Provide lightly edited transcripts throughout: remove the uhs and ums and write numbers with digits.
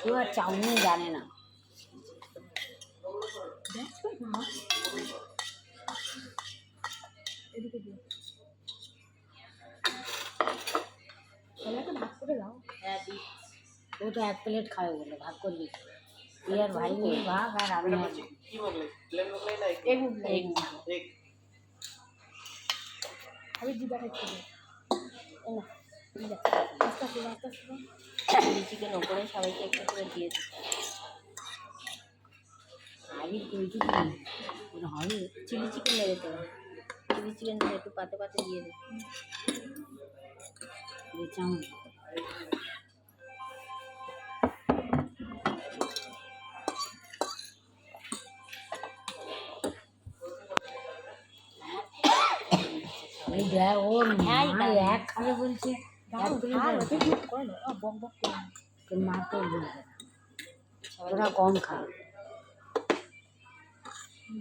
কেউ আর চাউমিন জানে না। এদিকে দিও একটা ভাগ করে দাও। হ্যাঁ দি, ও তো 1 প্লেট খাবে বলে ভাগ করবি তুই আর ভাই নিয়ে ভাগ, আর আমি আমি জিবা খাচ্ছি আস্তে আস্তে আস্তে আস্তে চিলি চিকেন ওপরে সবাইকে একটা করে দিয়ে দিই। আগে কিন্তু হবে চিলি চিকেন দেবে তো, চিলি চিকেন দিলে একটু পাতে পাতে দিয়ে দে চাউমিন। ওর মা এক খাবে বলছে, বক বক করে তোর মা তো বলবে ওরা কম খাবে।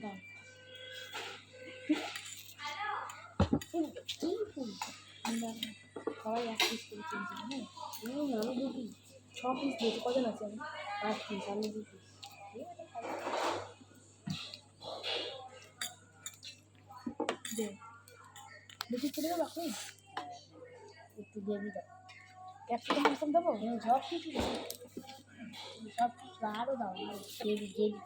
দাও সবাই 1 পিস করে চিনছি হ্যাঁ, আমি 2 পিস 6 পিস দিয়েছি। কজন আছে? আমি 5 পিস, আমি 2 পিস। দে বেশি করে দেবো এখন, একটু দিয়ে দাও। ক্যাপসিকাম মশলা দেবো, সব কিছু সব কিছু আরও দাও, জেলি জেলি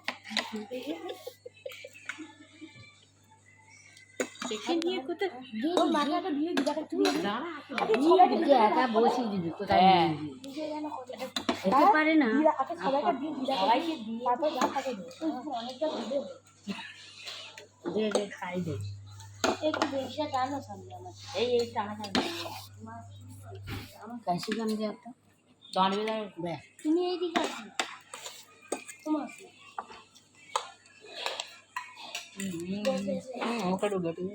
নিয়ে কোথায় ওর মাকে একটা দিয়ে দিই, একটা দিয়ে দিই। একা বসিয়ে দিবি কোথায় খেতে পারে না। সবাইকে দিই, তারপর যা থাকে অনেকটা দিবে দে দে খাই দে। একটু বেশি টানো সামনে আমার, এই টানা টানা আমার ক্যাপসিকাম দিয়ে একটা দাঁড়িয়ে দাঁড়িয়ে ব্যাস। তুমি এইদিকে আসো, তোমার ওকে ডুবে তুমি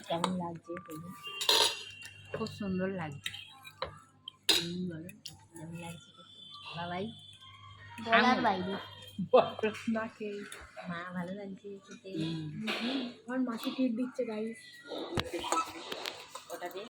কেমন লাগছে? খুব সুন্দর লাগছে। বলো কেমন লাগছে বাবাই? বলার বাইরে মা ভালো লাগছে খেতে। আমার মাসি টিপ দিচ্ছে গাইস। ওটা দিয়ে